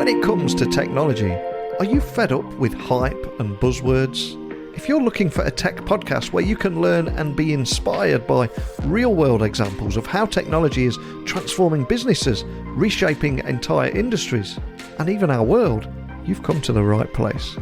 When it comes to technology, are you fed up with hype and buzzwords? If you're looking for a tech podcast where you can learn and be inspired by real-world examples of how technology is transforming businesses, reshaping entire industries, and even our world, you've come to the right place.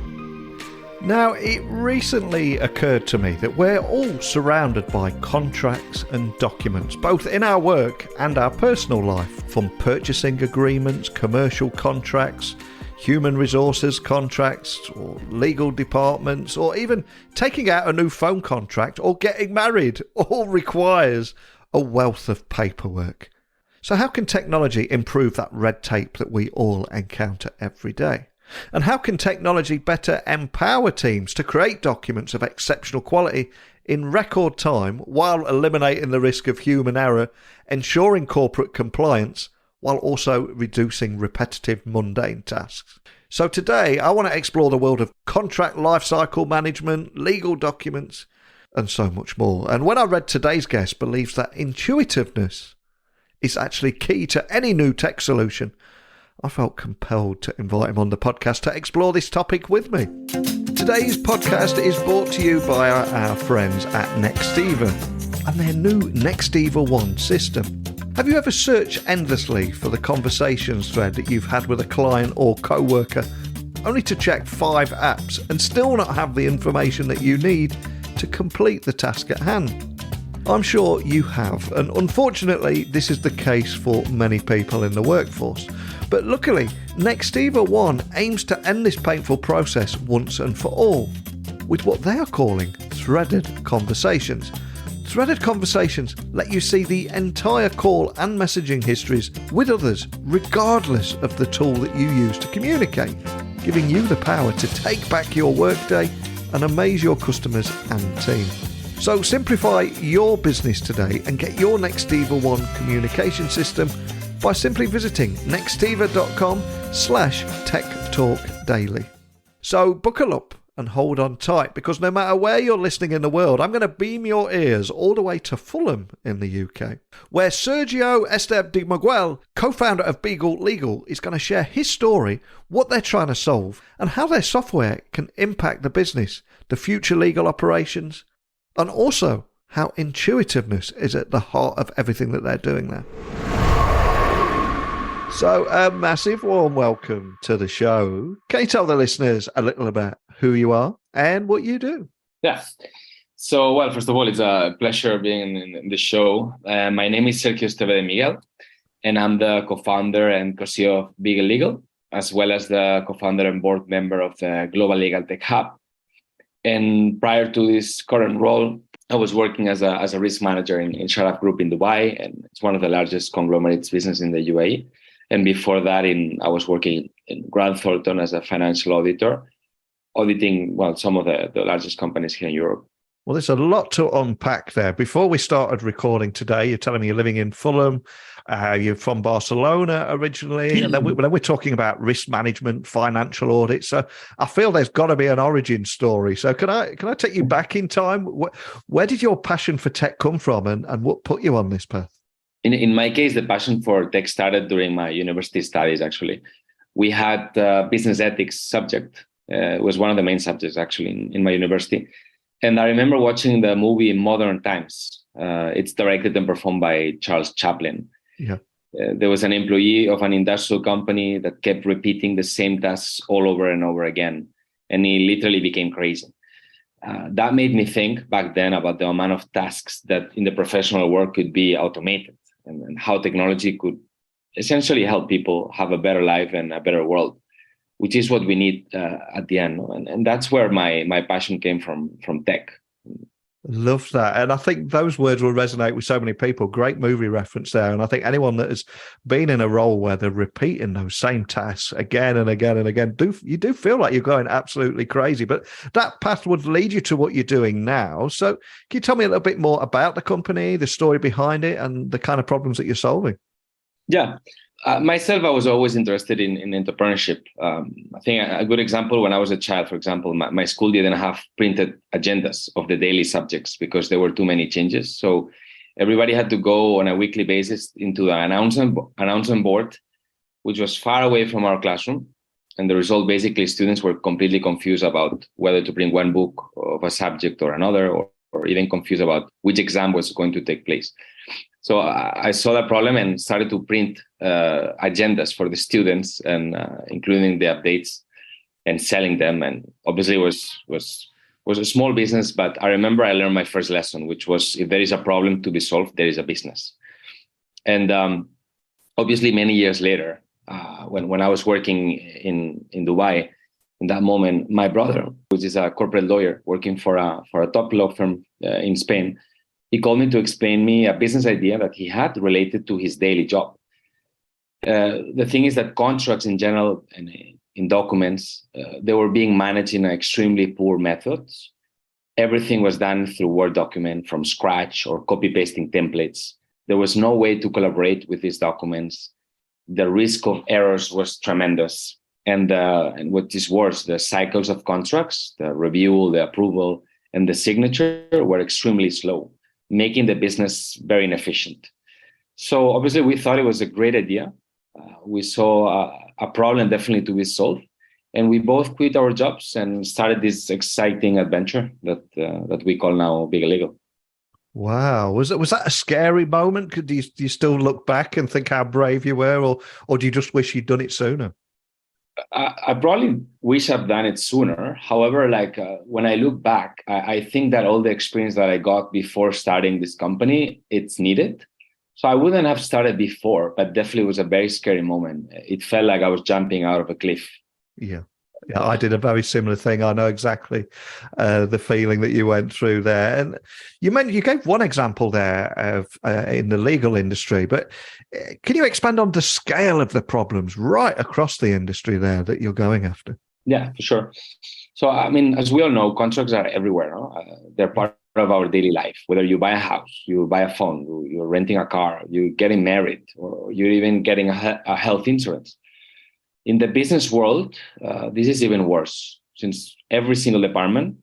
Now, it recently occurred to me that we're all surrounded by contracts and documents, both in our work and our personal life, from purchasing agreements, commercial contracts, human resources contracts, or legal departments, or even taking out a new phone contract or getting married, all requires a wealth of paperwork. So how can technology improve that red tape that we all encounter every day? And how can technology better empower teams to create documents of exceptional quality in record time while eliminating the risk of human error, ensuring corporate compliance, while also reducing repetitive, mundane tasks? So today, I want to explore the world of contract lifecycle management, legal documents, and so much more. And when I read today's guest believes that intuitiveness is actually key to any new tech solution, I felt compelled to invite him on the podcast to explore this topic with me. Today's podcast is brought to you by our friends at Nextiva and their new Nextiva One system. Have you ever searched endlessly for the conversations thread that you've had with a client or co-worker, only to check 5 apps and still not have the information that you need to complete the task at hand? I'm sure you have, and unfortunately this is the case for many people in the workforce. But luckily, Nextiva One aims to end this painful process once and for all with what they are calling threaded conversations. Threaded conversations let you see the entire call and messaging histories with others, regardless of the tool that you use to communicate, giving you the power to take back your workday and amaze your customers and team. So simplify your business today and get your Nextiva One communication system by simply visiting nextiva.com/techtalkdaily. So buckle up and hold on tight, because no matter where you're listening in the world, I'm going to beam your ears all the way to Fulham in the UK, where Sergio Esteve De Miguel, co-founder of Bigle Legal, is going to share his story, what they're trying to solve, and how their software can impact the business, the future legal operations, and also how intuitiveness is at the heart of everything that they're doing there. So a massive warm welcome to the show. Can you tell the listeners a little about who you are and what you do? Yeah. So, well, first of all, it's a pleasure being in the show. My name is Sergio Esteve De Miguel, and I'm the co-founder and co-CEO of Bigle Legal, as well as the co-founder and board member of the Global LegalTech Hub. And prior to this current role, I was working as a risk manager in Sharaf Group in Dubai, and it's one of the largest conglomerates business in the UAE. And before that, I was working in Grant Thornton as a financial auditor, auditing some of the largest companies here in Europe. Well, there's a lot to unpack there. Before we started recording today, you're telling me you're living in Fulham, you're from Barcelona originally, and then we're talking about risk management, financial audit. So I feel there's got to be an origin story. So can I take you back in time? Where did your passion for tech come from, and what put you on this path? In my case, the passion for tech started during my university studies, actually. We had business ethics subject. It was one of the main subjects, actually, in my university. And I remember watching the movie Modern Times. It's directed and performed by Charles Chaplin. Yeah. There was an employee of an industrial company that kept repeating the same tasks all over and over again. And he literally became crazy. That made me think back then about the amount of tasks that in the professional work could be automated, and how technology could essentially help people have a better life and a better world, which is what we need at the end. And that's where my passion came from tech. Love that. And I think those words will resonate with so many people. Great movie reference there. And I think anyone that has been in a role where they're repeating those same tasks again and again and again, you do feel like you're going absolutely crazy. But that path would lead you to what you're doing now. So can you tell me a little bit more about the company, the story behind it, and the kind of problems that you're solving? Yeah. Myself, I was always interested in entrepreneurship. I think a good example, when I was a child, for example, my school didn't have printed agendas of the daily subjects because there were too many changes. So everybody had to go on a weekly basis into the announcement board, which was far away from our classroom. And the result, basically, students were completely confused about whether to bring one book of a subject or another, or even confused about which exam was going to take place. So I saw that problem and started to print agendas for the students, and including the updates and selling them. And obviously, it was a small business, but I remember I learned my first lesson, which was, if there is a problem to be solved, there is a business. And obviously, many years later, when I was working in Dubai, in that moment, my brother, which is a corporate lawyer working for a top law firm in Spain, he called me to explain me a business idea that he had related to his daily job. The thing is that contracts in general and in documents, they were being managed in extremely poor methods. Everything was done through Word document from scratch or copy-pasting templates. There was no way to collaborate with these documents. The risk of errors was tremendous. And what is worse, the cycles of contracts, the review, the approval, and the signature were extremely slow, making the business very inefficient. So obviously, we thought it was a great idea. We saw a problem definitely to be solved. And we both quit our jobs and started this exciting adventure that we call now Bigle Legal. Wow. Was that a scary moment? Do you still look back and think how brave you were, or do you just wish you'd done it sooner? I probably wish I've done it sooner. However, when I look back, I think that all the experience that I got before starting this company, it's needed. So I wouldn't have started before, but definitely was a very scary moment. It felt like I was jumping out of a cliff. Yeah, I did a very similar thing. I know exactly the feeling that you went through there. And you gave one example there of in the legal industry, but can you expand on the scale of the problems right across the industry there that you're going after? Yeah, for sure. So, I mean, as we all know, contracts are everywhere. No? They're part of our daily life. Whether you buy a house, you buy a phone, you're renting a car, you're getting married, or you're even getting a health insurance. In the business world, this is even worse, since every single department,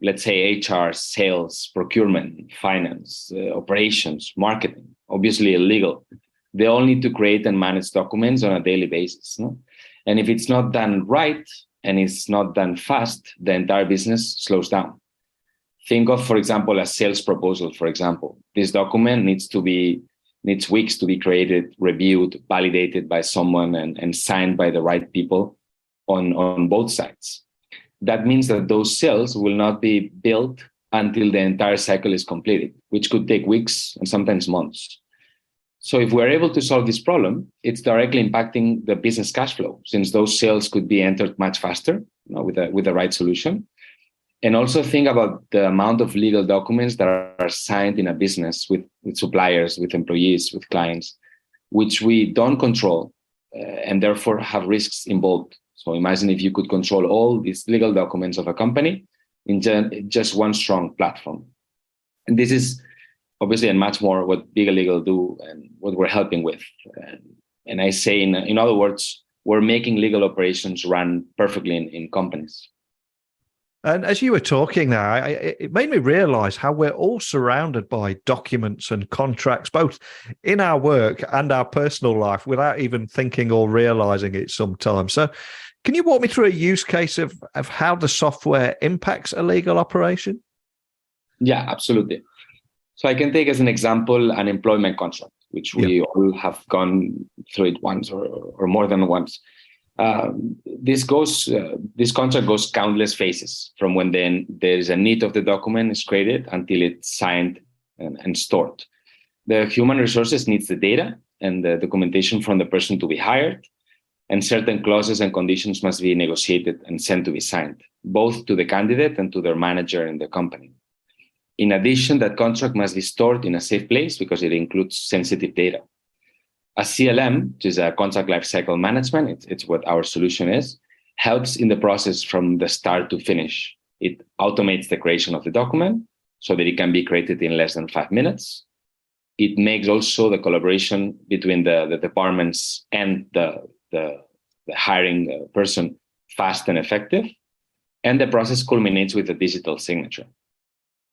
let's say HR, sales, procurement, finance, operations, marketing, obviously legal, they all need to create and manage documents on a daily basis. No? And if it's not done right and it's not done fast, the entire business slows down. Think of, for example, a sales proposal, for example. This document needs weeks to be created, reviewed, validated by someone, and signed by the right people on both sides. That means that those sales will not be built until the entire cycle is completed, which could take weeks and sometimes months. So if we're able to solve this problem, it's directly impacting the business cash flow, since those sales could be entered much faster, with the right solution. And also think about the amount of legal documents that are signed in a business with suppliers, with employees, with clients, which we don't control and therefore have risks involved. So imagine if you could control all these legal documents of a company in just one strong platform. And this is obviously and much more what Bigle Legal do and what we're helping with. And I say, in other words, we're making legal operations run perfectly in companies. And as you were talking there, it made me realize how we're all surrounded by documents and contracts, both in our work and our personal life, without even thinking or realizing it sometimes. So can you walk me through a use case of how the software impacts a legal operation? Yeah, absolutely. So I can take as an example an employment contract, which we all have gone through it once or more than once. This contract goes countless phases from when there is a need of the document is created until it's signed and stored. The human resources needs the data and the documentation from the person to be hired, and certain clauses and conditions must be negotiated and sent to be signed, both to the candidate and to their manager in the company. In addition, that contract must be stored in a safe place because it includes sensitive data. A CLM, which is a Contract Lifecycle Management, it's what our solution is, helps in the process from the start to finish. It automates the creation of the document so that it can be created in less than 5 minutes. It makes also the collaboration between the departments and the hiring person fast and effective. And the process culminates with a digital signature.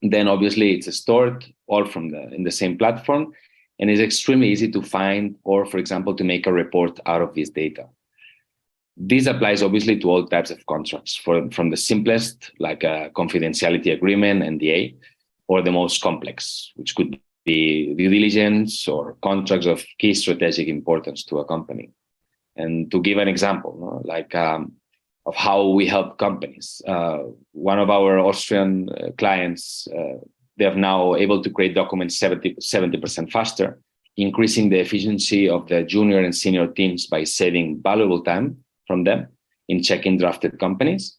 Then obviously it's stored all in the same platform, and it's extremely easy to find, or for example, to make a report out of this data. This applies obviously to all types of contracts, from the simplest, like a confidentiality agreement, NDA, or the most complex, which could be due diligence or contracts of key strategic importance to a company. And to give an example, of how we help companies, one of our Austrian clients, they are now able to create documents 70% faster, increasing the efficiency of the junior and senior teams by saving valuable time from them in checking drafted companies.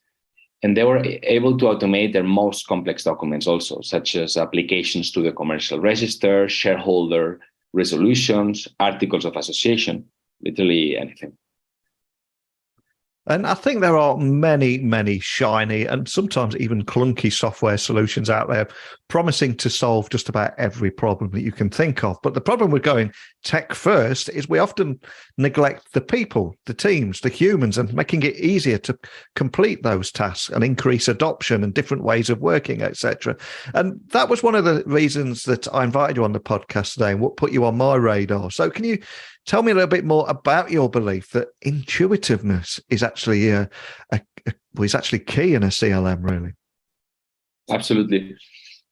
And they were able to automate their most complex documents also, such as applications to the commercial register, shareholder resolutions, articles of association, literally anything. And I think there are many, many shiny and sometimes even clunky software solutions out there promising to solve just about every problem that you can think of. But the problem with going tech first is we often neglect the people, the teams, the humans, and making it easier to complete those tasks and increase adoption and different ways of working, etc. And that was one of the reasons that I invited you on the podcast today and what put you on my radar. So can you tell me a little bit more about your belief that intuitiveness is actually is actually key in a CLM, really? Absolutely.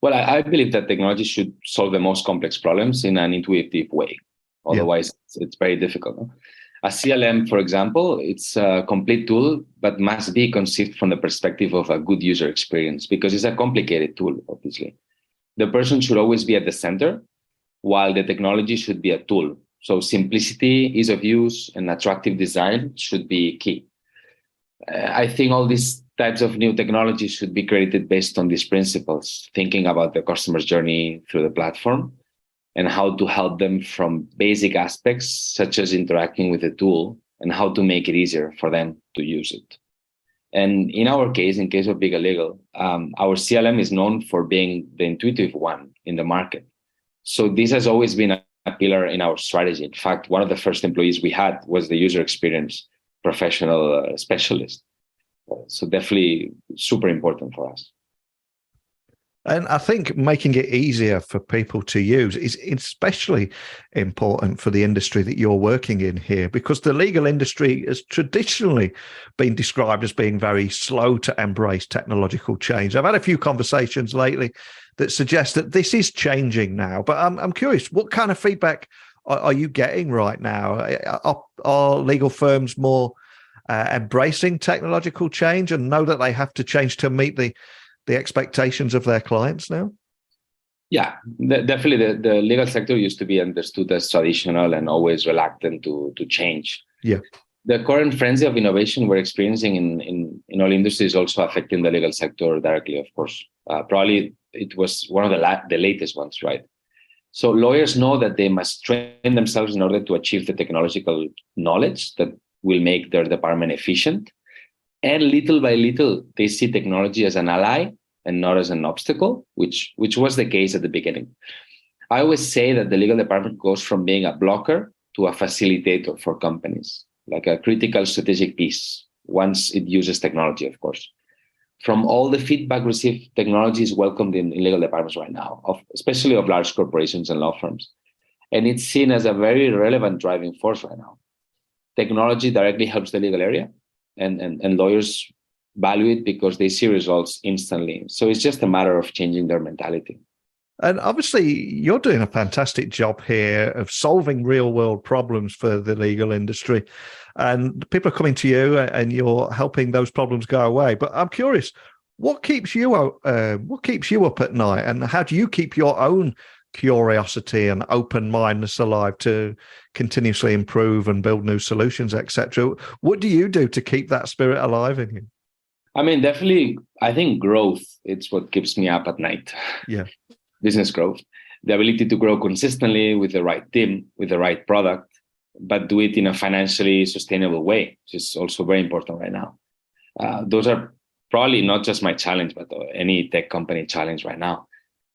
Well, I believe that technology should solve the most complex problems in an intuitive way. Otherwise, it's very difficult. No? A CLM, for example, it's a complete tool, but must be conceived from the perspective of a good user experience because it's a complicated tool, obviously. The person should always be at the center, while the technology should be a tool. So simplicity, ease of use, and attractive design should be key. I think all these types of new technologies should be created based on these principles, thinking about the customer's journey through the platform and how to help them from basic aspects, such as interacting with the tool and how to make it easier for them to use it. And in our case, in case of Bigle Legal, our CLM is known for being the intuitive one in the market. So this has always been a pillar in our strategy. In fact, one of the first employees we had was the user experience professional specialist. So definitely super important for us. And I think making it easier for people to use is especially important for the industry that you're working in here, because the legal industry has traditionally been described as being very slow to embrace technological change. I've had a few conversations lately that suggest that this is changing now, but I'm curious, what kind of feedback are you getting right now? Are legal firms more embracing technological change and know that they have to change to meet the expectations of their clients now? Yeah, definitely. The legal sector used to be understood as traditional and always reluctant to change. Yeah. The current frenzy of innovation we're experiencing in all industries is also affecting the legal sector directly, of course. Probably it was one of the latest ones, right? So lawyers know that they must train themselves in order to achieve the technological knowledge that will make their department efficient. And little by little, they see technology as an ally and not as an obstacle, which was the case at the beginning. I always say that the legal department goes from being a blocker to a facilitator for companies, like a critical strategic piece, once it uses technology, of course. From all the feedback received, technology is welcomed in legal departments right now, especially of large corporations and law firms. And it's seen as a very relevant driving force right now. Technology directly helps the legal area, and lawyers value it because they see results instantly. So it's just a matter of changing their mentality. And obviously, you're doing a fantastic job here of solving real-world problems for the legal industry. And people are coming to you and you're helping those problems go away. But I'm curious, what keeps you up at night? And how do you keep your own curiosity and open-mindedness alive to continuously improve and build new solutions, etc.? What do you do to keep that spirit alive in you? I mean, definitely, I think growth, it's what keeps me up at night. Yeah. Business growth, the ability to grow consistently with the right team, with the right product, but do it in a financially sustainable way, which is also very important right now. Those are probably not just my challenge, but any tech company challenge right now.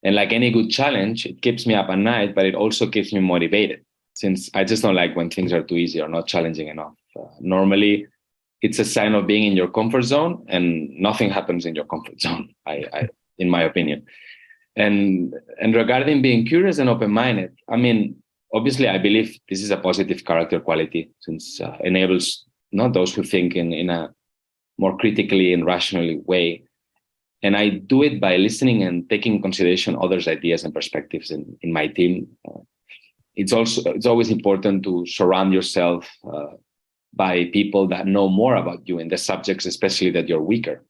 And like any good challenge, it keeps me up at night, but it also keeps me motivated, since I just don't like when things are too easy or not challenging enough. Normally, it's a sign of being in your comfort zone, and nothing happens in your comfort zone, in my opinion. And regarding being curious and open-minded, I mean, obviously, I believe this is a positive character quality, since enables not those who think in a more critically and rationally way. And I do it by listening and taking in consideration others' ideas and perspectives in my team. It's always important to surround yourself by people that know more about you in the subjects, especially that you're weaker.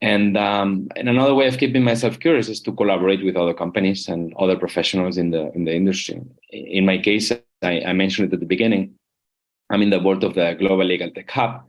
And another way of keeping myself curious is to collaborate with other companies and other professionals in the industry. In my case, I mentioned it at the beginning, I'm in the board of the Global LegalTech Hub.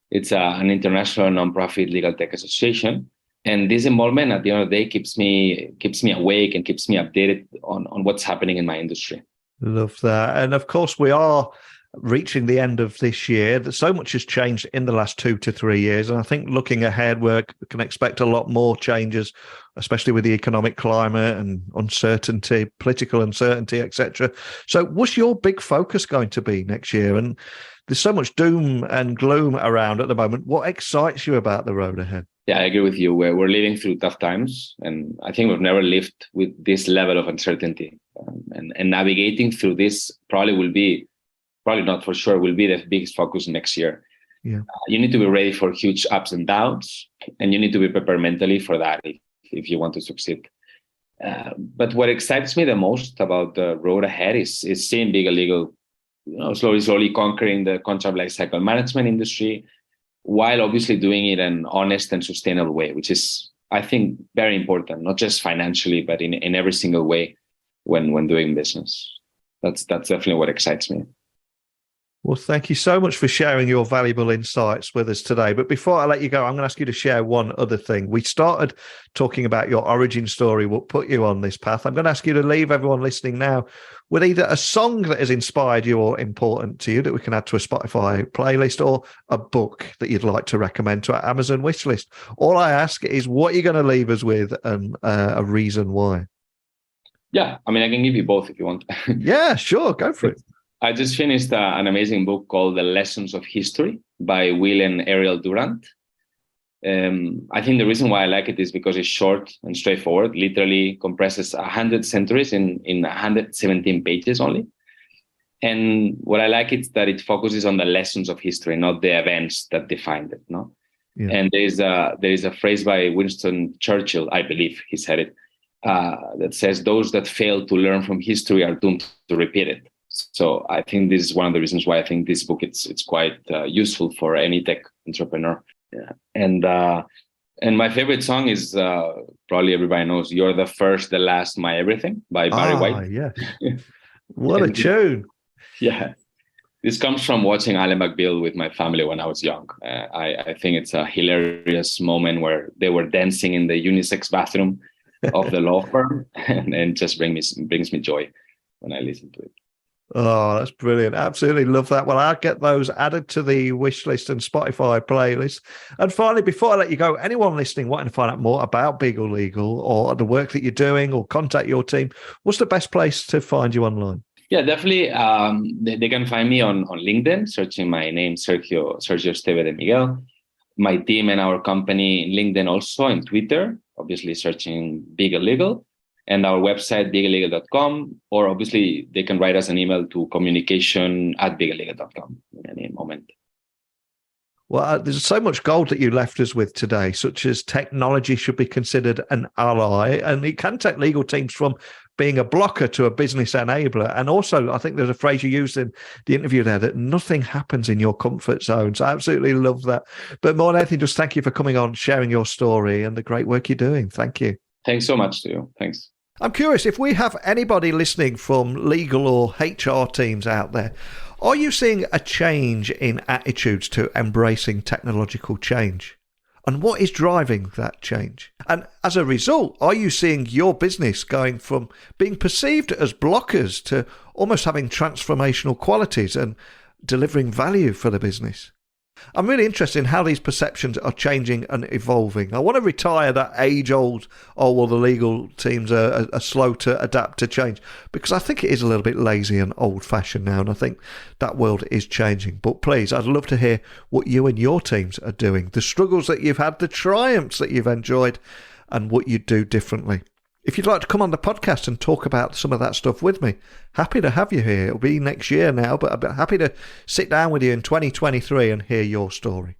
It's an international nonprofit legal tech association. And this involvement at the end of the day keeps me awake and keeps me updated on what's happening in my industry. Love that. And of course, we are reaching the end of this year. So much has changed in the last 2 to 3 years. And I think looking ahead, we can expect a lot more changes, especially with the economic climate and uncertainty, political uncertainty, etc. So what's your big focus going to be next year? And there's so much doom and gloom around at the moment. What excites you about the road ahead? Yeah, I agree with you. We're living through tough times, and I think we've never lived with this level of uncertainty. And navigating through this probably not for sure, will be the biggest focus next year. Yeah. You need to be ready for huge ups and downs, and you need to be prepared mentally for that if you want to succeed. But what excites me the most about the road ahead is seeing Bigle Legal, slowly conquering the contract lifecycle management industry, while obviously doing it in an honest and sustainable way, which is, I think, very important, not just financially, but in every single way when doing business. That's definitely what excites me. Well, thank you so much for sharing your valuable insights with us today. But before I let you go, I'm going to ask you to share one other thing. We started talking about your origin story, what put you on this path. I'm going to ask you to leave everyone listening now with either a song that has inspired you or important to you that we can add to a Spotify playlist, or a book that you'd like to recommend to our Amazon wishlist. All I ask is what you're going to leave us with and a reason why. Yeah, I mean, I can give you both if you want. Yeah, sure. Go for it. I just finished an amazing book called The Lessons of History by Will and Ariel Durant. I think the reason why I like it is because it's short and straightforward, literally compresses 100 centuries in 117 pages only. And what I like is that it focuses on the lessons of history, not the events that defined it. No? Yeah. And there is a phrase by Winston Churchill, I believe he said it, that says, "Those that fail to learn from history are doomed to repeat it." So I think this is one of the reasons why I think this book it's quite useful for any tech entrepreneur. Yeah. And my favorite song is probably everybody knows, "You're the First, the Last, My Everything" by Barry White. Yeah. What a tune. Yeah. This comes from watching Ally McBeal with my family when I was young. I think it's a hilarious moment where they were dancing in the unisex bathroom of the law firm, and just brings me joy when I listen to it. Oh, that's brilliant. Absolutely love that. Well, I'll get those added to the wish list and Spotify playlist. And finally, before I let you go, anyone listening wanting to find out more about Bigle Legal or the work that you're doing or contact your team, what's the best place to find you online? Yeah, definitely. They can find me on LinkedIn, searching my name, Sergio Esteve De Miguel. My team and our company in LinkedIn, also in Twitter, obviously searching Bigle Legal. And our website, biglelegal.com, or obviously they can write us an email to communication@biglelegal.com in any moment. Well, there's so much gold that you left us with today, such as technology should be considered an ally, and it can take legal teams from being a blocker to a business enabler. And also, I think there's a phrase you used in the interview there, that nothing happens in your comfort zone. So I absolutely love that. But more than anything, just thank you for coming on, sharing your story and the great work you're doing. Thank you. Thanks so much to you. Thanks. I'm curious, if we have anybody listening from legal or HR teams out there, are you seeing a change in attitudes to embracing technological change? And what is driving that change? And as a result, are you seeing your business going from being perceived as blockers to almost having transformational qualities and delivering value for the business? I'm really interested in how these perceptions are changing and evolving. I want to retire that age-old, the legal teams are slow to adapt to change, because I think it is a little bit lazy and old-fashioned now, and I think that world is changing. But please, I'd love to hear what you and your teams are doing, the struggles that you've had, the triumphs that you've enjoyed, and what you do differently. If you'd like to come on the podcast and talk about some of that stuff with me, happy to have you here. It'll be next year now, but I'd be happy to sit down with you in 2023 and hear your story.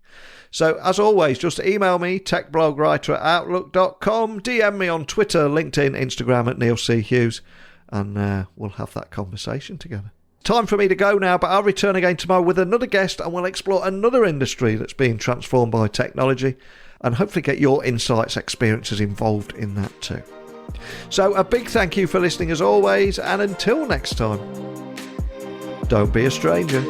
So, as always, just email me, techblogwriter@outlook.com, DM me on Twitter, LinkedIn, Instagram at Neil C. Hughes, and we'll have that conversation together. Time for me to go now, but I'll return again tomorrow with another guest, and we'll explore another industry that's being transformed by technology, and hopefully get your insights, experiences involved in that too. So a big thank you for listening as always, and until next time, don't be a stranger.